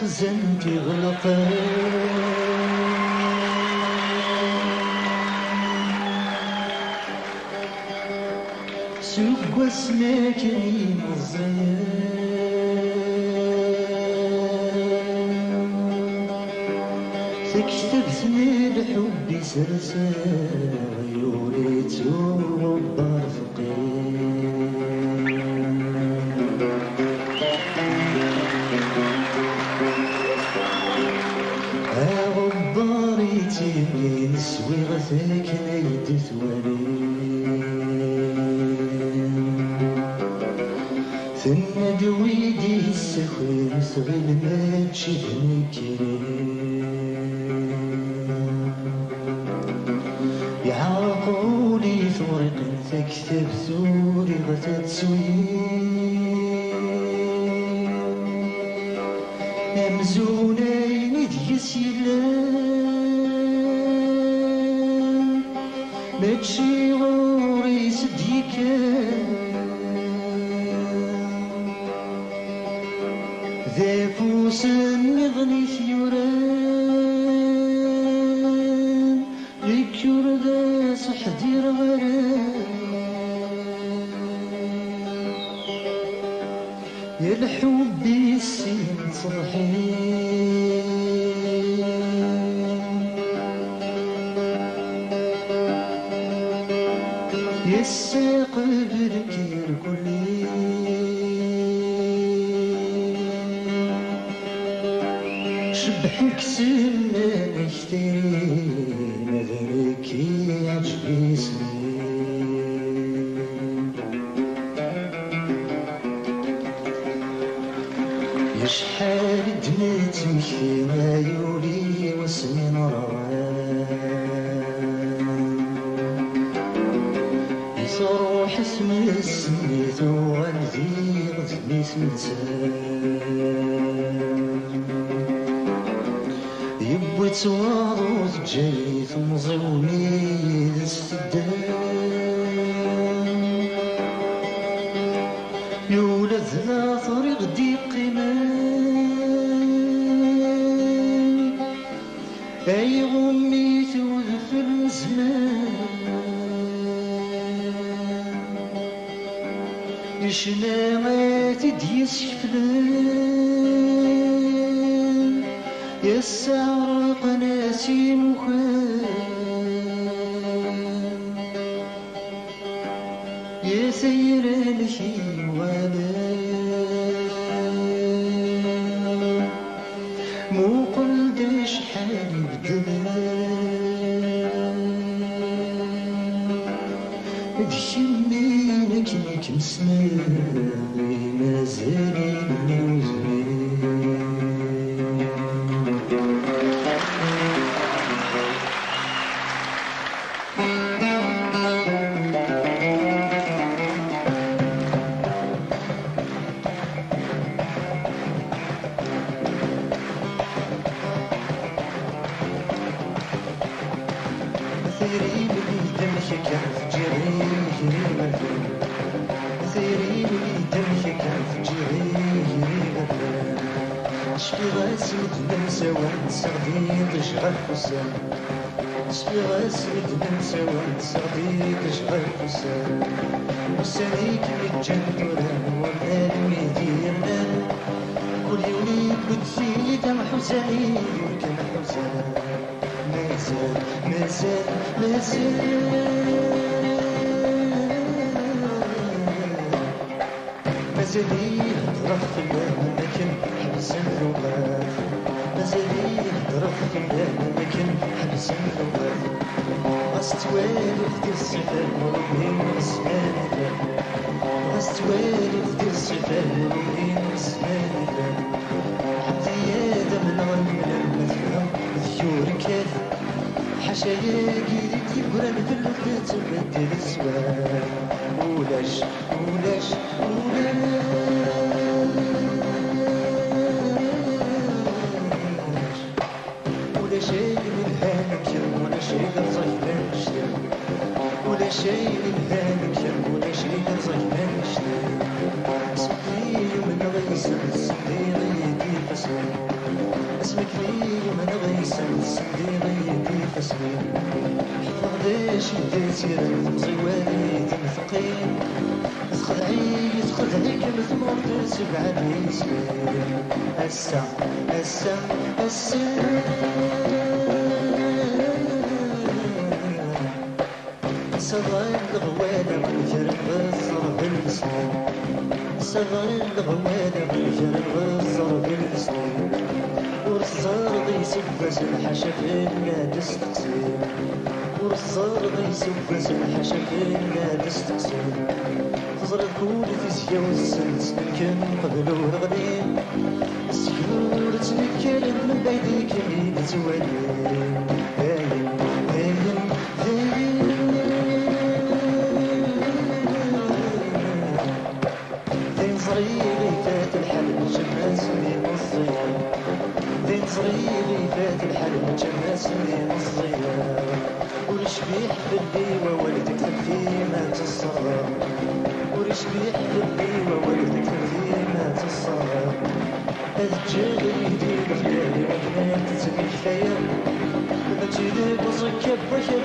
خزنت غلق سوق واسمك الزين تكتبتني الحب سرسا يوريت وغبار فقير غباري تيمي نسوي غثاك نيد ثوالي ثم دويدي السخوي مثغل ما تشدني كريم يعاقولي ثورق تكتب ثوري غتتسوي أمزونين ديس يلان ماتشي غوري سديكان ذا فوسن يغني ثيوران لكيور ذا صحدير غران يا الحب السين صرحين يا الساق بركير كلي شبحك سمان اختي مذلك يعجبي سنين يشحال دمت مكي ما يولي وسنين روان يصروح اسم السميت والذي غدني سمتان يبوي تواضو تجري تمزوني للسدان يولد ذا طريق ديق قمان أي غميت وذفر الزمان يشنامات ديس شفلان يسعر قناسي مخان يا سير الحيوانات مو قلد شحال بدمان دشمينك ميك مسماري مازالي نوزمين ثيري بلي دمشك فجري جري غفل ثيري بلي دمشك فجري جري غفل شفي غاسد ننسى ونسغدي تشغل حسان شفي غاسد ننسى ونسغدي تشغل حسان وسانيك متجندران والآن ميديرنا كل يوليك بتزيد كم حساني كم حسان مازال مازال مازال يهضر في اللام لكن حبس اللغات مازال يهضر في اللام لكن حبس اللغات غاستوالف ديال الصفات وربين اسمانك غاستوالف ديال الصفات وربين اسمانك حتى يا من غنمنا المثلهم ذيور كاف حشايا قيلت يقرا الفلوك تبدل الزوار ولاش ولاش ولا شيء من هانك ولا شيء صيفان الشتاء ولا شيء من هانك ولا شيء صيفان الشتاء سقي من غيسر سقي غيدي فسان اسمك لي من غيسن سندي غيدي فسمين حفظ داش يديتي رمزي والدي مثقين تخدعيك مثمر تسبع بيسمين أسا أسا أسا صغر الغوالة والجرم غصر بالسنين صغر الغوالة والجرم غصر بالسنين ورصار ضي سبس الحشا في النادس تقسيم ورصار ضي سبس الحشا في النادس تقسيم خزر الكول في سيا والسنس كان قبل ورغدين سيور تنكلم من بعيدك اللي تتوالين هاين هاين هاين ذين صغيري فات الحلم جماس من الصيام ذين صغيري فات الحلم جماس من الصيام ورشبيح باللي وولدك فيما تصغر ورشبيح باللي وولدك فيما تصغر الجيل يدير خيالي وبنات تسمي كفاية لما تجيلي بصك بخير